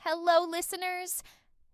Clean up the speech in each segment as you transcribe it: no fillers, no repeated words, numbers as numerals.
Hello, listeners!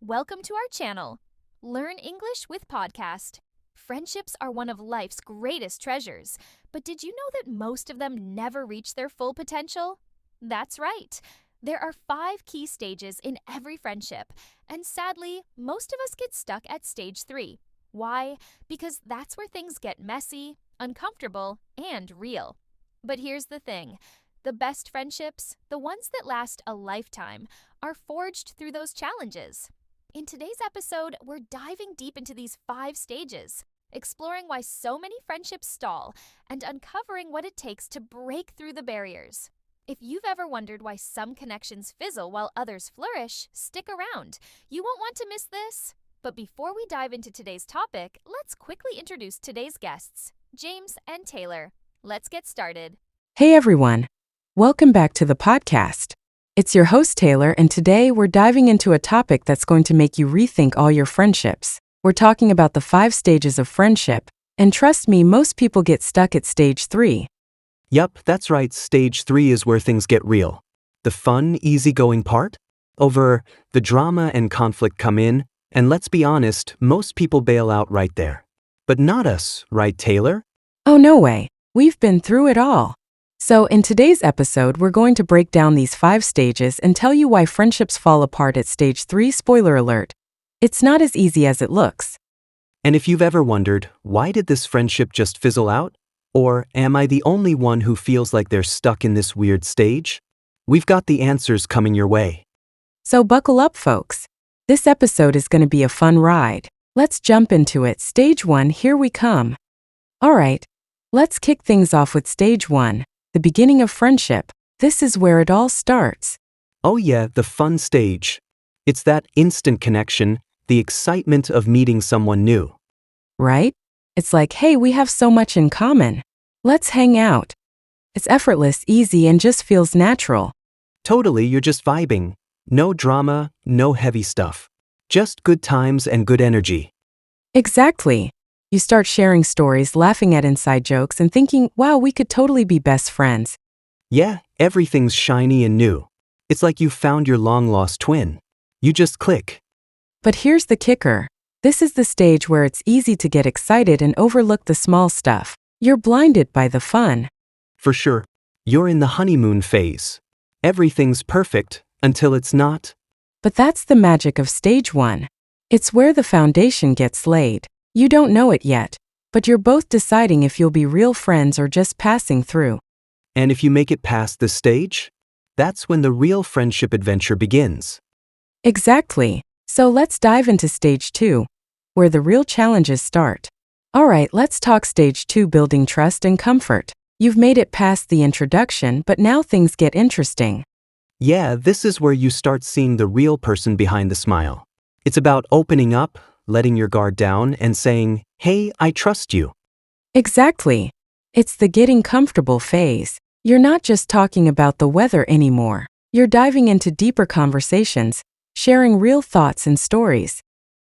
Welcome to our channel, Learn English with Podcast. Friendships are one of life's greatest treasures, but did you know that most of them never reach their full potential? That's right. There are 5 key stages in every friendship, and sadly, most of us get stuck at stage 3. Why? Because that's where things get messy, uncomfortable, and real. But here's the thing. The best friendships, the ones that last a lifetime, are forged through those challenges. In today's episode, we're diving deep into these 5 stages, exploring why so many friendships stall, and uncovering what it takes to break through the barriers. If you've ever wondered why some connections fizzle while others flourish, stick around. You won't want to miss this. But before we dive into today's topic, let's quickly introduce today's guests, James and Taylor. Let's get started. Hey everyone. Welcome back to the podcast. It's your host Taylor, and today we're diving into a topic that's going to make you rethink all your friendships. We're talking about the 5 stages of friendship, and trust me, most people get stuck at stage 3. Yup, that's right, stage 3 is where things get real. The fun, easygoing part? Over the drama and conflict come in, and let's be honest, most people bail out right there. But not us, right Taylor? Oh no way, we've been through it all. So in today's episode, we're going to break down these 5 stages and tell you why friendships fall apart at stage 3. Spoiler alert. It's not as easy as it looks. And if you've ever wondered, why did this friendship just fizzle out? Or am I the only one who feels like they're stuck in this weird stage? We've got the answers coming your way. So buckle up, folks. This episode is going to be a fun ride. Let's jump into it. Stage 1, here we come. All right, let's kick things off with stage 1. The beginning of friendship. This is where it all starts. Oh yeah, the fun stage. It's that instant connection, the excitement of meeting someone new. Right? It's like, hey, we have so much in common. Let's hang out. It's effortless, easy, and just feels natural. Totally, you're just vibing. No drama, no heavy stuff. Just good times and good energy. Exactly. You start sharing stories, laughing at inside jokes, and thinking, wow, we could totally be best friends. Yeah, everything's shiny and new. It's like you found your long-lost twin. You just click. But here's the kicker. This is the stage where it's easy to get excited and overlook the small stuff. You're blinded by the fun. For sure, you're in the honeymoon phase. Everything's perfect until it's not. But that's the magic of stage 1. It's where the foundation gets laid. You don't know it yet, but you're both deciding if you'll be real friends or just passing through. And if you make it past this stage, that's when the real friendship adventure begins. Exactly. So let's dive into stage 2, where the real challenges start. All right, let's talk stage 2, building trust and comfort. You've made it past the introduction, but now things get interesting. Yeah, this is where you start seeing the real person behind the smile. It's about opening up, letting your guard down, and saying, hey, I trust you. Exactly. It's the getting comfortable phase. You're not just talking about the weather anymore. You're diving into deeper conversations, sharing real thoughts and stories.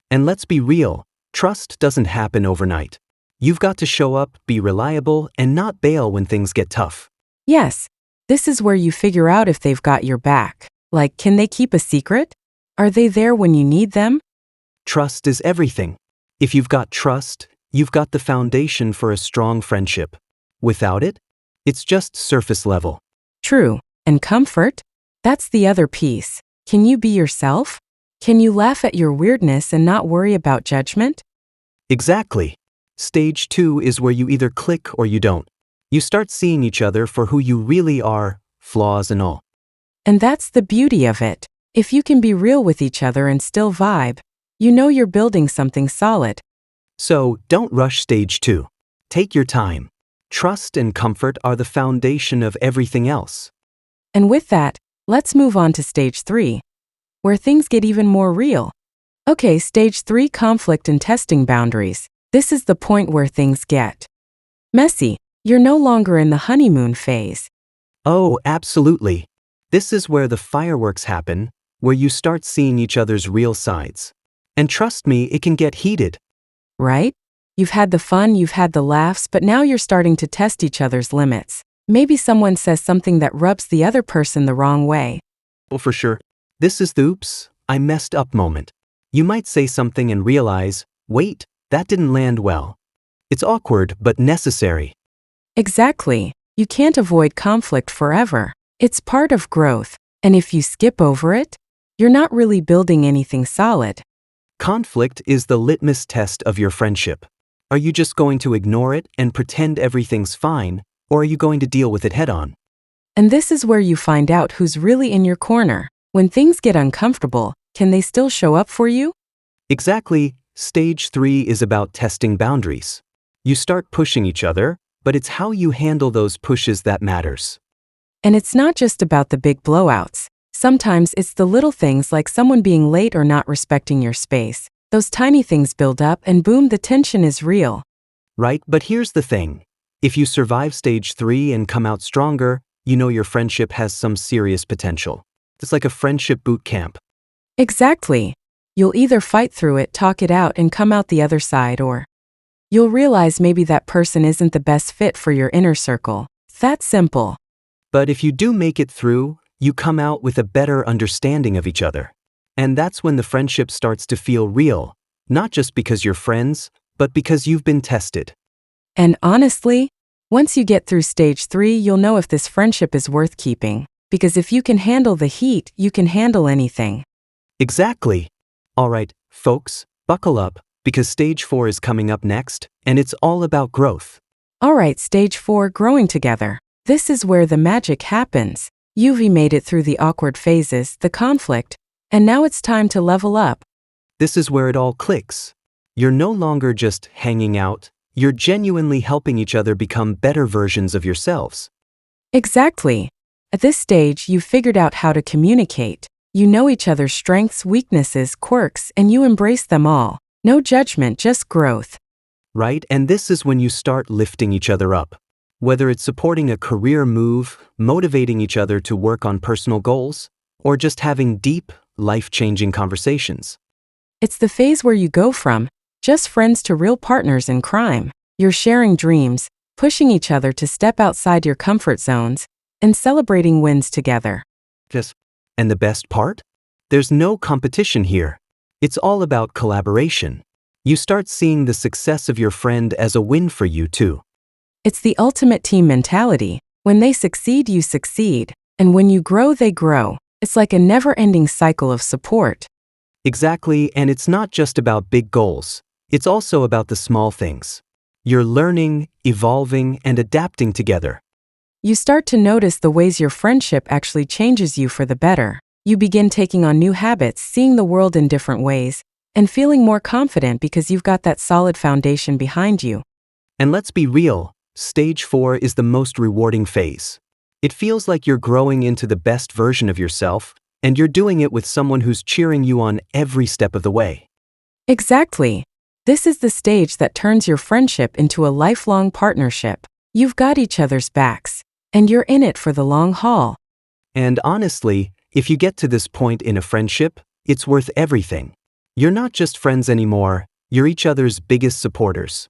And let's be real, trust doesn't happen overnight. You've got to show up, be reliable, and not bail when things get tough. Yes, this is where you figure out if they've got your back. Like, can they keep a secret? Are they there when you need them? Trust is everything. If you've got trust, you've got the foundation for a strong friendship. Without it, it's just surface level. True. And comfort? That's the other piece. Can you be yourself? Can you laugh at your weirdness and not worry about judgment? Exactly. Stage 2 is where you either click or you don't. You start seeing each other for who you really are, flaws and all. And that's the beauty of it. If you can be real with each other and still vibe, you know you're building something solid. So, don't rush stage 2. Take your time. Trust and comfort are the foundation of everything else. And with that, let's move on to stage 3, where things get even more real. Okay, stage 3, conflict and testing boundaries. This is the point where things get messy. You're no longer in the honeymoon phase. Oh, absolutely. This is where the fireworks happen, where you start seeing each other's real sides. And trust me, it can get heated. Right? You've had the fun, you've had the laughs, but now you're starting to test each other's limits. Maybe someone says something that rubs the other person the wrong way. Well, for sure. This is the oops, I messed up moment. You might say something and realize, wait, that didn't land well. It's awkward but necessary. Exactly. You can't avoid conflict forever. It's part of growth, and if you skip over it, you're not really building anything solid. Conflict is the litmus test of your friendship. Are you just going to ignore it and pretend everything's fine, or are you going to deal with it head-on? And this is where you find out who's really in your corner. When things get uncomfortable, can they still show up for you? Exactly, stage 3 is about testing boundaries. You start pushing each other, but it's how you handle those pushes that matters. And it's not just about the big blowouts. Sometimes it's the little things like someone being late or not respecting your space. Those tiny things build up and boom, the tension is real. Right, but here's the thing. If you survive stage 3 and come out stronger, you know your friendship has some serious potential. It's like a friendship boot camp. Exactly. You'll either fight through it, talk it out, and come out the other side, or you'll realize maybe that person isn't the best fit for your inner circle. That's simple. But if you do make it through, you come out with a better understanding of each other. And that's when the friendship starts to feel real, not just because you're friends, but because you've been tested. And honestly, once you get through stage 3, you'll know if this friendship is worth keeping. Because if you can handle the heat, you can handle anything. Exactly. All right, folks, buckle up, because stage 4 is coming up next, and it's all about growth. All right, stage 4, growing together. This is where the magic happens. You've made it through the awkward phases, the conflict, and now it's time to level up. This is where it all clicks. You're no longer just hanging out, you're genuinely helping each other become better versions of yourselves. Exactly. At this stage, you've figured out how to communicate. You know each other's strengths, weaknesses, quirks, and you embrace them all. No judgment, just growth. Right? And this is when you start lifting each other up. Whether it's supporting a career move, motivating each other to work on personal goals, or just having deep, life-changing conversations. It's the phase where you go from just friends to real partners in crime. You're sharing dreams, pushing each other to step outside your comfort zones, and celebrating wins together. And the best part? There's no competition here. It's all about collaboration. You start seeing the success of your friend as a win for you too. It's the ultimate team mentality. When they succeed, you succeed. And when you grow, they grow. It's like a never-ending cycle of support. Exactly, and it's not just about big goals. It's also about the small things. You're learning, evolving, and adapting together. You start to notice the ways your friendship actually changes you for the better. You begin taking on new habits, seeing the world in different ways, and feeling more confident because you've got that solid foundation behind you. And let's be real, stage 4 is the most rewarding phase. It feels like you're growing into the best version of yourself, and you're doing it with someone who's cheering you on every step of the way. Exactly. This is the stage that turns your friendship into a lifelong partnership. You've got each other's backs, and you're in it for the long haul. And honestly, if you get to this point in a friendship, it's worth everything. You're not just friends anymore, you're each other's biggest supporters.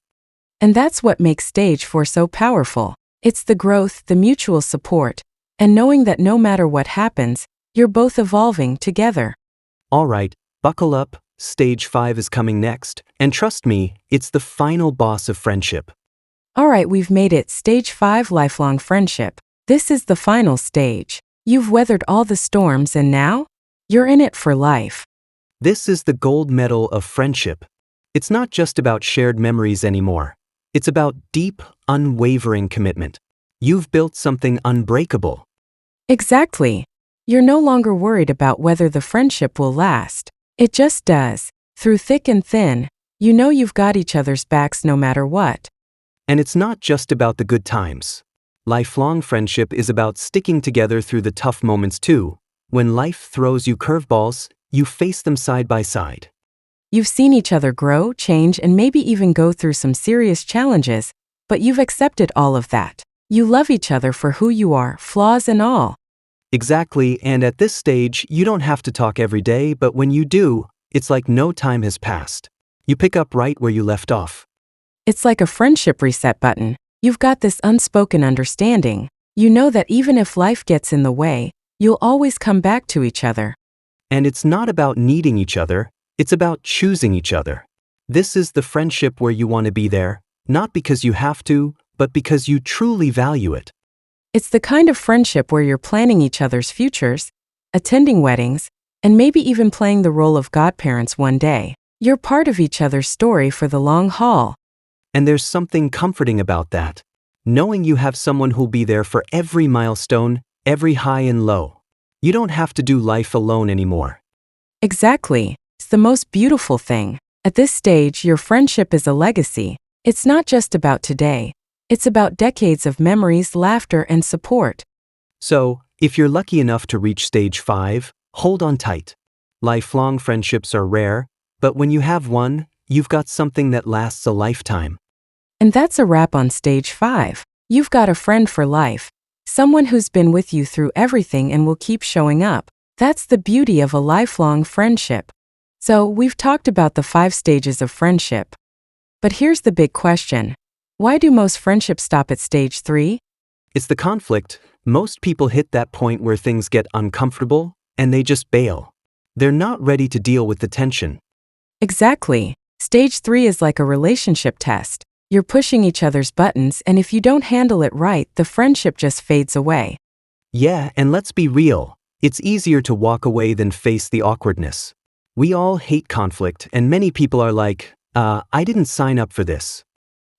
And that's what makes stage 4 so powerful. It's the growth, the mutual support, and knowing that no matter what happens, you're both evolving together. All right, buckle up, stage 5 is coming next, and trust me, it's the final boss of friendship. All right, we've made it, stage 5, lifelong friendship. This is the final stage. You've weathered all the storms and now, you're in it for life. This is the gold medal of friendship. It's not just about shared memories anymore. It's about deep, unwavering commitment. You've built something unbreakable. Exactly. You're no longer worried about whether the friendship will last. It just does. Through thick and thin, you know you've got each other's backs no matter what. And it's not just about the good times. Lifelong friendship is about sticking together through the tough moments too. When life throws you curveballs, you face them side by side. You've seen each other grow, change, and maybe even go through some serious challenges, but you've accepted all of that. You love each other for who you are, flaws and all. Exactly, and at this stage, you don't have to talk every day, but when you do, it's like no time has passed. You pick up right where you left off. It's like a friendship reset button. You've got this unspoken understanding. You know that even if life gets in the way, you'll always come back to each other. And it's not about needing each other, it's about choosing each other. This is the friendship where you want to be there, not because you have to, but because you truly value it. It's the kind of friendship where you're planning each other's futures, attending weddings, and maybe even playing the role of godparents one day. You're part of each other's story for the long haul. And there's something comforting about that. Knowing you have someone who'll be there for every milestone, every high and low. You don't have to do life alone anymore. Exactly. It's the most beautiful thing. At this stage, your friendship is a legacy. It's not just about today. It's about decades of memories, laughter, and support. So, if you're lucky enough to reach stage 5, hold on tight. Lifelong friendships are rare, but when you have one, you've got something that lasts a lifetime. And that's a wrap on stage 5. You've got a friend for life. Someone who's been with you through everything and will keep showing up. That's the beauty of a lifelong friendship. So, we've talked about the 5 stages of friendship. But here's the big question. Why do most friendships stop at stage 3? It's the conflict. Most people hit that point where things get uncomfortable, and they just bail. They're not ready to deal with the tension. Exactly. Stage 3 is like a relationship test. You're pushing each other's buttons, and if you don't handle it right, the friendship just fades away. Yeah, and let's be real. It's easier to walk away than face the awkwardness. We all hate conflict, and many people are like, I didn't sign up for this.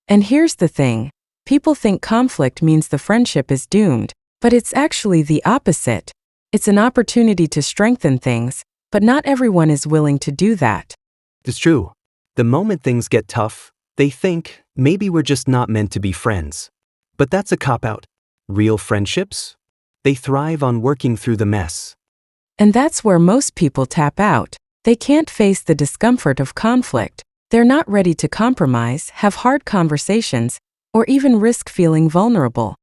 And here's the thing. People think conflict means the friendship is doomed, but it's actually the opposite. It's an opportunity to strengthen things, but not everyone is willing to do that. It's true. The moment things get tough, they think, maybe we're just not meant to be friends. But that's a cop-out. Real friendships? They thrive on working through the mess. And that's where most people tap out. They can't face the discomfort of conflict. They're not ready to compromise, have hard conversations, or even risk feeling vulnerable.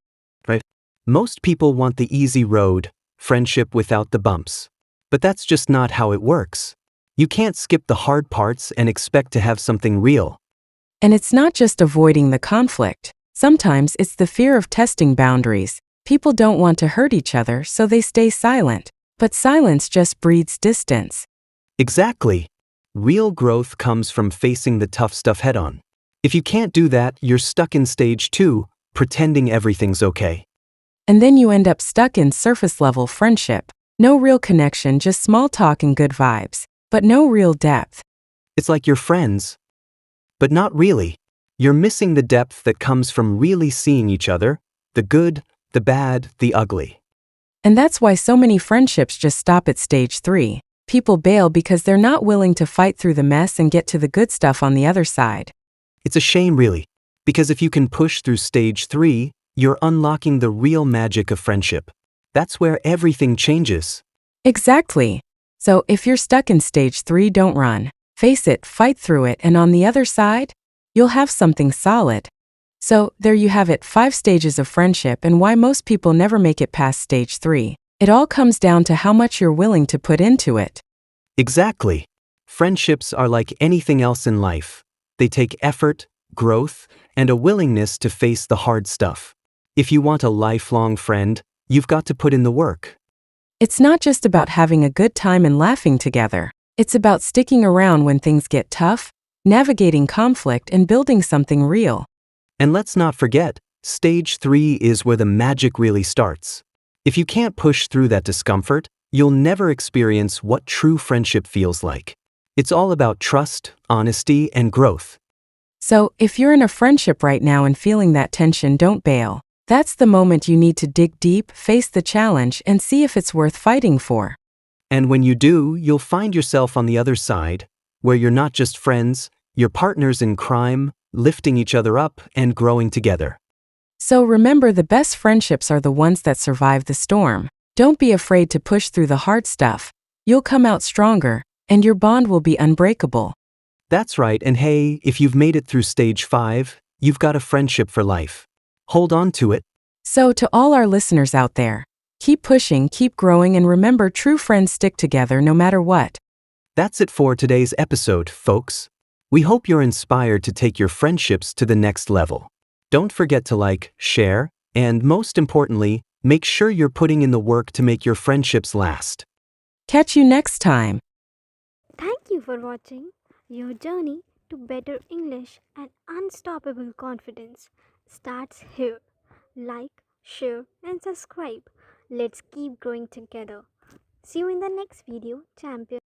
Right? Most people want the easy road, friendship without the bumps. But that's just not how it works. You can't skip the hard parts and expect to have something real. And it's not just avoiding the conflict. Sometimes it's the fear of testing boundaries. People don't want to hurt each other, so they stay silent. But silence just breeds distance. Exactly. Real growth comes from facing the tough stuff head-on. If you can't do that, you're stuck in stage 2, pretending everything's okay. And then you end up stuck in surface-level friendship. No real connection, just small talk and good vibes. But no real depth. It's like you're friends. But not really. You're missing the depth that comes from really seeing each other, the good, the bad, the ugly. And that's why so many friendships just stop at stage 3. People bail because they're not willing to fight through the mess and get to the good stuff on the other side. It's a shame, really, because if you can push through stage 3, you're unlocking the real magic of friendship. That's where everything changes. Exactly. So if you're stuck in stage 3, don't run. Face it, fight through it, and on the other side, you'll have something solid. So, there you have it, 5 stages of friendship and why most people never make it past stage 3. It all comes down to how much you're willing to put into it. Exactly. Friendships are like anything else in life. They take effort, growth, and a willingness to face the hard stuff. If you want a lifelong friend, you've got to put in the work. It's not just about having a good time and laughing together. It's about sticking around when things get tough, navigating conflict, and building something real. And let's not forget, stage 3 is where the magic really starts. If you can't push through that discomfort, you'll never experience what true friendship feels like. It's all about trust, honesty, and growth. So, if you're in a friendship right now and feeling that tension, don't bail. That's the moment you need to dig deep, face the challenge, and see if it's worth fighting for. And when you do, you'll find yourself on the other side, where you're not just friends, you're partners in crime, lifting each other up and growing together. So remember, the best friendships are the ones that survive the storm. Don't be afraid to push through the hard stuff. You'll come out stronger, and your bond will be unbreakable. That's right, and hey, if you've made it through stage 5, you've got a friendship for life. Hold on to it. So to all our listeners out there, keep pushing, keep growing, and remember, true friends stick together no matter what. That's it for today's episode, folks. We hope you're inspired to take your friendships to the next level. Don't forget to like, share, and most importantly, make sure you're putting in the work to make your friendships last. Catch you next time. Thank you for watching. Your journey to better English and unstoppable confidence starts here. Like, share, and subscribe. Let's keep growing together. See you in the next video, champion.